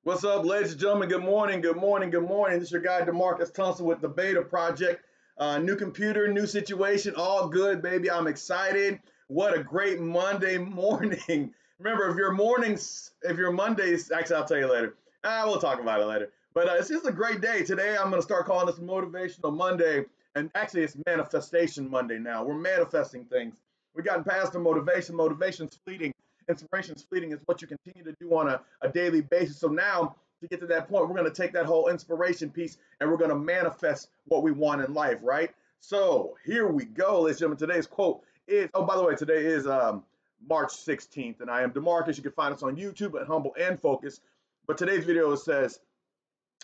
What's up, ladies and gentlemen? Good morning, good morning, good morning. This is your guy, Demarcus Thompson with the Beta Project. New computer, new situation, all good, baby. I'm excited. What a great Monday morning. Remember, if your Mondays, actually, I'll tell you later. We'll talk about it later. But it's just a great day. Today, I'm going to start calling this Motivational Monday. And actually, it's Manifestation Monday now. We're manifesting things. We've gotten past the motivation. Motivation's fleeting. Inspiration's fleeting is what you continue to do on a daily basis. So now, to get to that point, we're going to take that whole inspiration piece and we're going to manifest what we want in life, right? So here we go, ladies and gentlemen. Today's quote is, oh, by the way, today is March 16th, and I am Demarcus. You can find us on YouTube at Humble and Focus. But today's video says,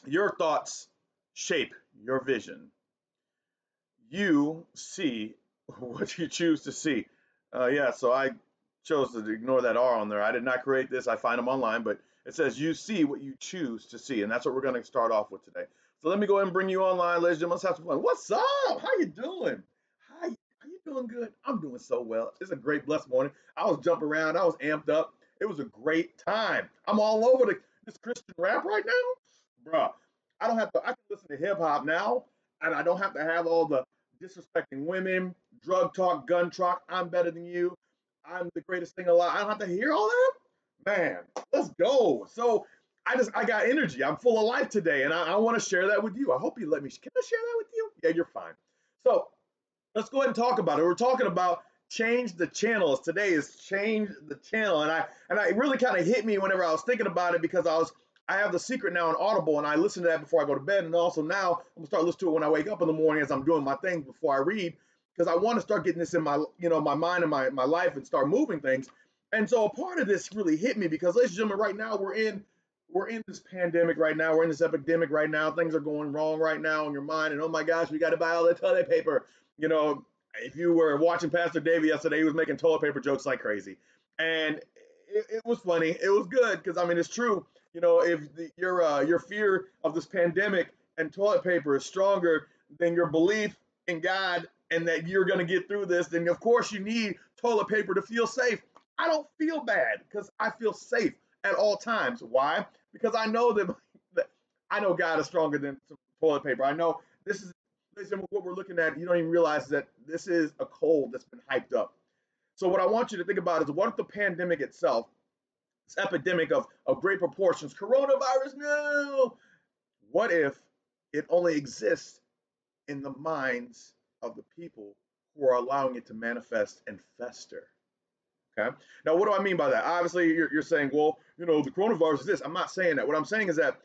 your thoughts shape your vision. You see what you choose to see. Yeah, so I chose to ignore that R on there. I did not create this. I find them online, but it says you see what you choose to see, and that's what we're going to start off with today. So let me go ahead and bring you online, ladies and gentlemen. Let's have some fun. What's up? How you doing? Hi, are you doing good? I'm doing so well. It's a great, blessed morning. I was jumping around. I was amped up. It was a great time. I'm all over this Christian rap right now, bruh. I don't have to. I can listen to hip hop now, and I don't have to have all the disrespecting women, drug talk, gun talk. I'm better than you. I'm the greatest thing alive. I don't have to hear all that. Man, let's go. So I got energy. I'm full of life today, and I want to share that with you. I hope you let me. Can I share that with you? Yeah, you're fine. So let's go ahead and talk about it. We're talking about change the channels. Today is change the channel, and I really kind of hit me whenever I was thinking about it because I have The Secret now on Audible, and I listen to that before I go to bed, and also now I'm gonna start listening to it when I wake up in the morning as I'm doing my things before I read because I want to start getting this in my my mind and my life and start moving things. And so a part of this really hit me because, ladies and gentlemen, right now we're in this pandemic right now. We're in this epidemic right now. Things are going wrong right now in your mind. And oh my gosh, we got to buy all the toilet paper. You know, if you were watching Pastor Davey yesterday, he was making toilet paper jokes like crazy. And it was funny. It was good because, I mean, it's true. You know, if your fear of this pandemic and toilet paper is stronger than your belief in God and that you're going to get through this, then of course you need toilet paper to feel safe. I don't feel bad because I feel safe at all times. Why? Because I know that I know God is stronger than some toilet paper. I know this is what we're looking at. You don't even realize that this is a cold that's been hyped up. So what I want you to think about is what if the pandemic itself, this epidemic of great proportions, coronavirus, no. What if it only exists in the minds of the people who are allowing it to manifest and fester? Okay. Now, what do I mean by that? Obviously, you're saying, well, the coronavirus is this. I'm not saying that. What I'm saying is that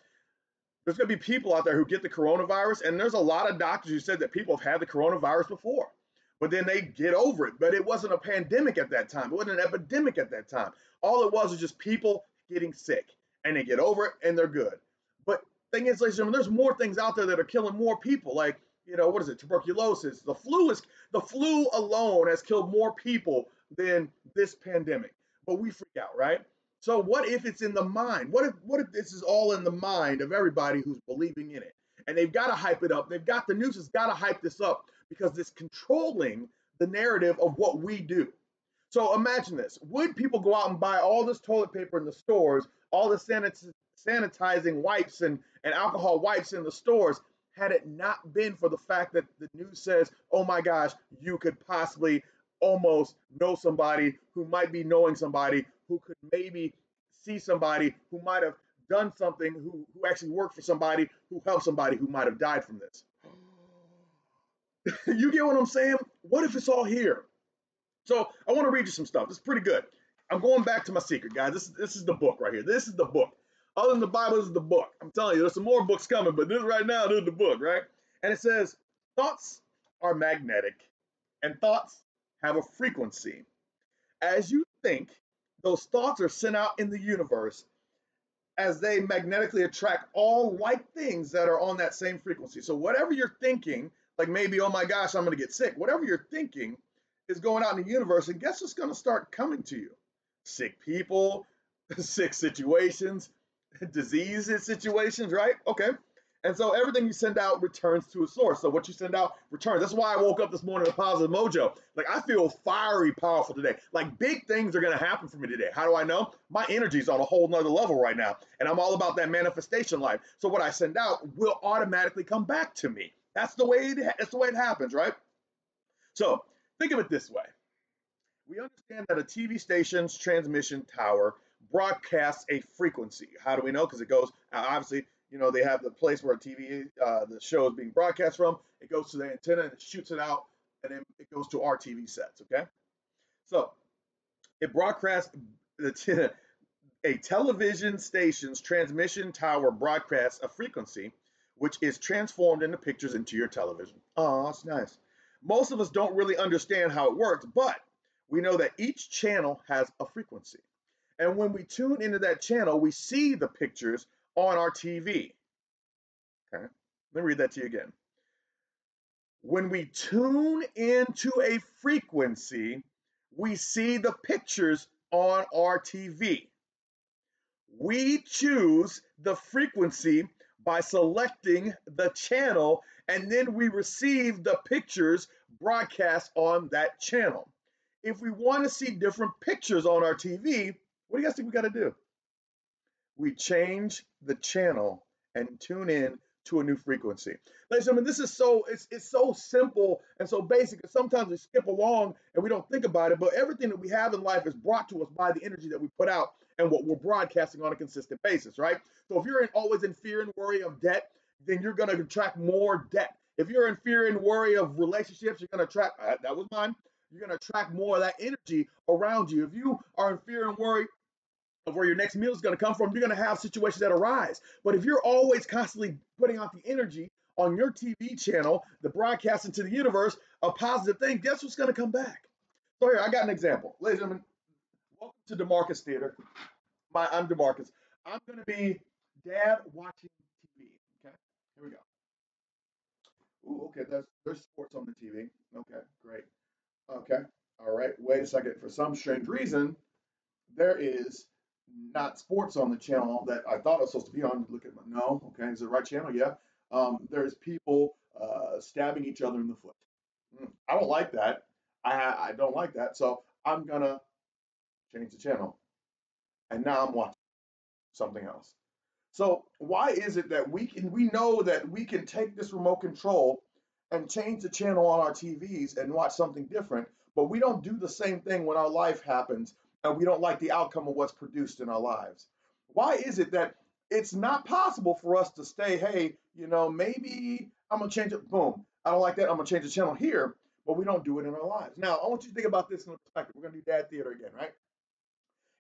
there's going to be people out there who get the coronavirus, and there's a lot of doctors who said that people have had the coronavirus before, but then they get over it. But it wasn't a pandemic at that time. It wasn't an epidemic at that time. All it was just people getting sick, and they get over it, and they're good. But thing is, ladies and gentlemen, there's more things out there that are killing more people. Like, what is it? Tuberculosis. The flu alone has killed more people than this pandemic. But we freak out, right? So what if it's in the mind? What if this is all in the mind of everybody who's believing in it? And they've got to hype it up. The news has got to hype this up because it's controlling the narrative of what we do. So imagine this. Would people go out and buy all this toilet paper in the stores, all the sanitizing wipes and alcohol wipes in the stores, had it not been for the fact that the news says, oh my gosh, you could possibly almost know somebody who might be knowing somebody who could maybe see somebody who might have done something, who actually worked for somebody who helped somebody who might have died from this. You get what I'm saying? What if it's all here? So I want to read you some stuff. This is pretty good. I'm going back to my secret, guys. This is the book right here. This is the book. Other than the Bible, this is the book. I'm telling you, there's some more books coming, but this right now, this is the book, right? And it says, thoughts are magnetic, and thoughts have a frequency. As you think, those thoughts are sent out in the universe as they magnetically attract all like things that are on that same frequency. So whatever you're thinking, like maybe, oh my gosh, I'm going to get sick, whatever you're thinking is going out in the universe, and guess what's going to start coming to you? Sick people, sick situations, disease situations, right? Okay. And so everything you send out returns to a source. So what you send out returns. That's why I woke up this morning with positive mojo. Like I feel fiery, powerful today. Like big things are gonna happen for me today. How do I know? My energy's on a whole nother level right now. And I'm all about that manifestation life. So what I send out will automatically come back to me. That's the way it happens, right? So think of it this way. We understand that a TV station's transmission tower broadcasts a frequency. How do we know? Because it goes, obviously, they have the place where the show is being broadcast from. It goes to the antenna and it shoots it out, and then it goes to our TV sets. Okay, so it broadcasts the a television station's transmission tower broadcasts a frequency, which is transformed into pictures into your television. Oh, that's nice. Most of us don't really understand how it works, but we know that each channel has a frequency. And when we tune into that channel, we see the pictures on our TV. Okay, let me read that to you again. When we tune into a frequency, we see the pictures on our TV. We choose the frequency by selecting the channel, and then we receive the pictures broadcast on that channel. If we want to see different pictures on our TV, what do you guys think we got to do? We change the channel and tune in to a new frequency. Ladies and gentlemen, this is it's so simple and so basic. And sometimes we skip along and we don't think about it, but everything that we have in life is brought to us by the energy that we put out and what we're broadcasting on a consistent basis, right? So if you're always in fear and worry of debt, then you're going to attract more debt. If you're in fear and worry of relationships, you're going to attract, that was mine, you're going to attract more of that energy around you. If you are in fear and worry of where your next meal is going to come from, you're going to have situations that arise. But if you're always constantly putting out the energy on your TV channel, the broadcasting to the universe, a positive thing, guess what's going to come back? So here, I got an example. Ladies and gentlemen, welcome to DeMarcus Theater. I'm DeMarcus. I'm going to be dad watching TV. Okay, here we go. Ooh, okay, there's sports on the TV. Okay, great. Okay, all right. Wait a second. For some strange reason, there is not sports on the channel that I thought I was supposed to be on. Look at my no. Okay, is it the right channel? Yeah. There's people stabbing each other in the foot. I don't like that. I don't like that. So I'm gonna change the channel, and now I'm watching something else. So why is it that we know that we can take this remote control and change the channel on our TVs and watch something different, but we don't do the same thing when our life happens and we don't like the outcome of what's produced in our lives? Why is it that it's not possible for us to stay, hey, maybe I'm gonna change it, boom, I don't like that, I'm gonna change the channel here, but we don't do it in our lives. Now, I want you to think about this in a perspective. We're gonna do dad theater again, right?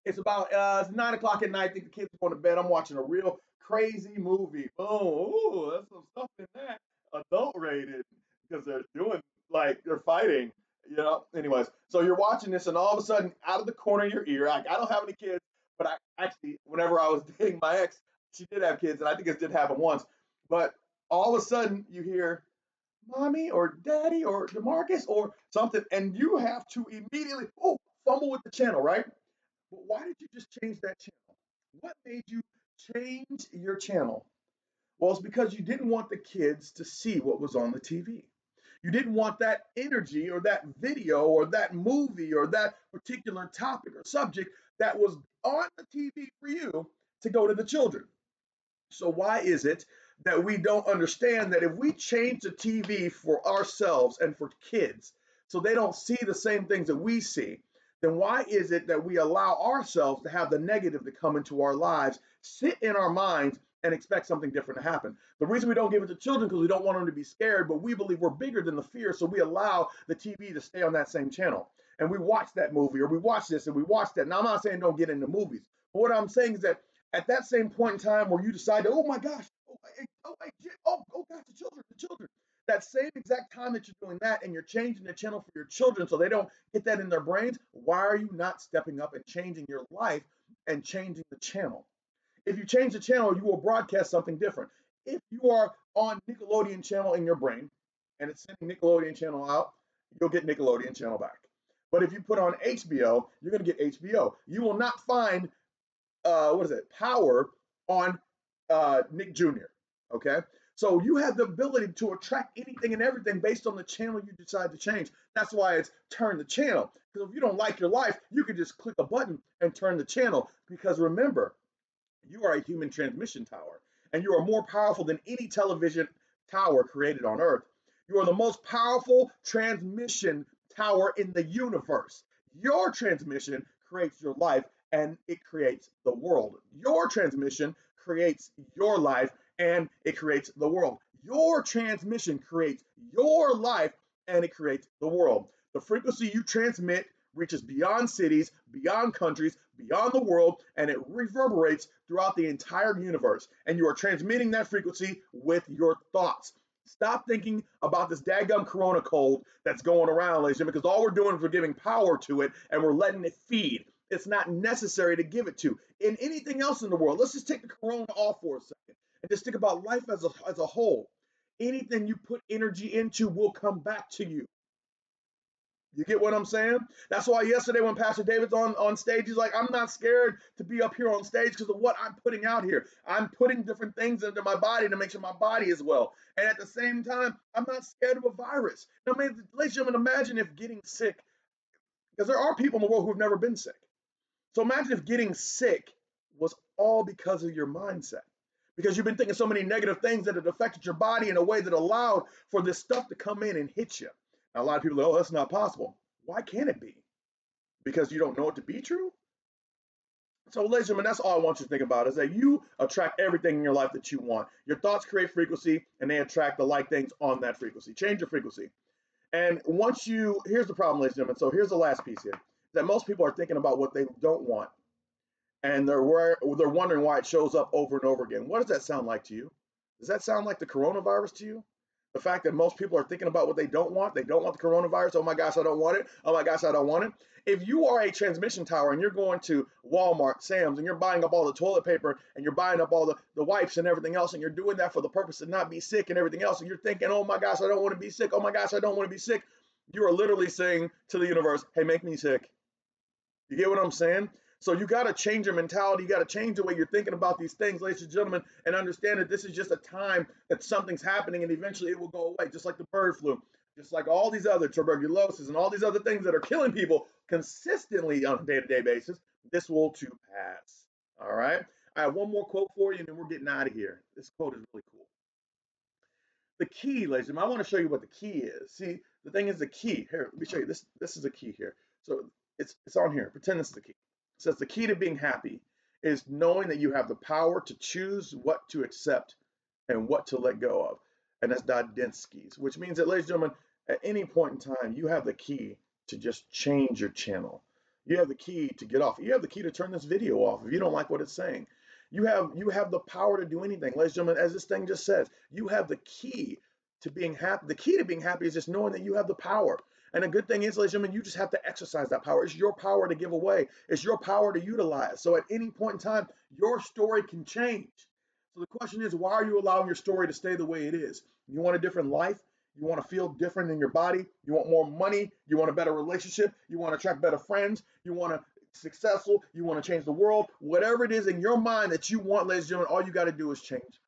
It's about it's 9 o'clock at night. I think the kids are going to bed. I'm watching a real crazy movie. Boom! Ooh, there's some stuff in that. Adult rated because they're doing like they're fighting. Anyways, so you're watching this, and all of a sudden, out of the corner of your ear, like I don't have any kids, but I actually, whenever I was dating my ex, she did have kids, and I think it did happen once. But all of a sudden, you hear mommy or daddy or Demarcus or something, and you have to immediately fumble with the channel, right? But why did you just change that channel? What made you change your channel? Well, it's because you didn't want the kids to see what was on the TV. You didn't want that energy or that video or that movie or that particular topic or subject that was on the TV for you to go to the children. So, why is it that we don't understand that if we change the TV for ourselves and for kids so they don't see the same things that we see, then why is it that we allow ourselves to have the negative to come into our lives, sit in our minds, and expect something different to happen? The reason we don't give it to children because we don't want them to be scared, but we believe we're bigger than the fear, so we allow the TV to stay on that same channel. And we watch that movie or we watch this and we watch that. Now, I'm not saying don't get into movies, but what I'm saying is that at that same point in time where you decide, oh my gosh, gosh, the children. That same exact time that you're doing that and you're changing the channel for your children so they don't get that in their brains, why are you not stepping up and changing your life and changing the channel? If you change the channel, you will broadcast something different. If you are on Nickelodeon channel in your brain and it's sending Nickelodeon channel out, you'll get Nickelodeon channel back. But if you put on HBO, you're going to get HBO. You will not find Power on Nick Jr. Okay, So you have the ability to attract anything and everything based on the channel you decide to change. That's why it's turn the channel. Because if you don't like your life, you can just click a button and turn the channel. Because remember, you are a human transmission tower, and you are more powerful than any television tower created on Earth. You are the most powerful transmission tower in the universe. Your transmission creates your life and it creates the world. Your transmission creates your life and it creates the world. Your transmission creates your life and it creates the world. The frequency you transmit reaches beyond cities, beyond countries, beyond the world, and it reverberates throughout the entire universe. And you are transmitting that frequency with your thoughts. Stop thinking about this daggum corona cold that's going around, ladies and gentlemen, because all we're doing is we're giving power to it and we're letting it feed. It's not necessary to give it to. In anything else in the world, let's just take the corona off for a second and just think about life as a whole. Anything you put energy into will come back to you. You get what I'm saying? That's why yesterday when Pastor David's on stage, he's like, I'm not scared to be up here on stage because of what I'm putting out here. I'm putting different things into my body to make sure my body is well. And at the same time, I'm not scared of a virus. Now, ladies and gentlemen, imagine if getting sick, because there are people in the world who have never been sick. So imagine if getting sick was all because of your mindset. Because you've been thinking so many negative things that it affected your body in a way that allowed for this stuff to come in and hit you. Now, a lot of people go, oh, that's not possible. Why can't it be? Because you don't know it to be true? So, ladies and gentlemen, that's all I want you to think about is that you attract everything in your life that you want. Your thoughts create frequency and they attract the like things on that frequency. Change your frequency. And once you, here's the problem, ladies and gentlemen. So, here's the last piece here that most people are thinking about what they don't want and they're wondering why it shows up over and over again. What does that sound like to you? Does that sound like the coronavirus to you? The fact that most people are thinking about what they don't want. They don't want the coronavirus. Oh my gosh, I don't want it. Oh my gosh, I don't want it. If you are a transmission tower and you're going to Walmart, Sam's, and you're buying up all the toilet paper and you're buying up all the wipes and everything else, and you're doing that for the purpose of not be sick and everything else, and you're thinking, oh my gosh, I don't want to be sick. Oh my gosh, I don't want to be sick. You are literally saying to the universe, hey, make me sick. You get what I'm saying? So you got to change your mentality. You got to change the way you're thinking about these things, ladies and gentlemen, and understand that this is just a time that something's happening and eventually it will go away, just like the bird flu, just like all these other tuberculosis and all these other things that are killing people consistently on a day-to-day basis. This will too pass. All right. I have one more quote for you and then we're getting out of here. This quote is really cool. The key, ladies and gentlemen, I want to show you what the key is. See, the thing is the key. Here, let me show you this. This is a key here. So it's on here. Pretend this is the key. It says the key to being happy is knowing that you have the power to choose what to accept and what to let go of. And that's Dodinsky's, which means that, ladies and gentlemen, at any point in time, you have the key to just change your channel. You have the key to get off. You have the key to turn this video off if you don't like what it's saying. You have the power to do anything, ladies and gentlemen, as this thing just says. You have the key to being happy. The key to being happy is just knowing that you have the power. And the good thing is, ladies and gentlemen, you just have to exercise that power. It's your power to give away. It's your power to utilize. So at any point in time, your story can change. So the question is, why are you allowing your story to stay the way it is? You want a different life? You want to feel different in your body? You want more money? You want a better relationship? You want to attract better friends? You want to successful? You want to change the world? Whatever it is in your mind that you want, ladies and gentlemen, all you got to do is change.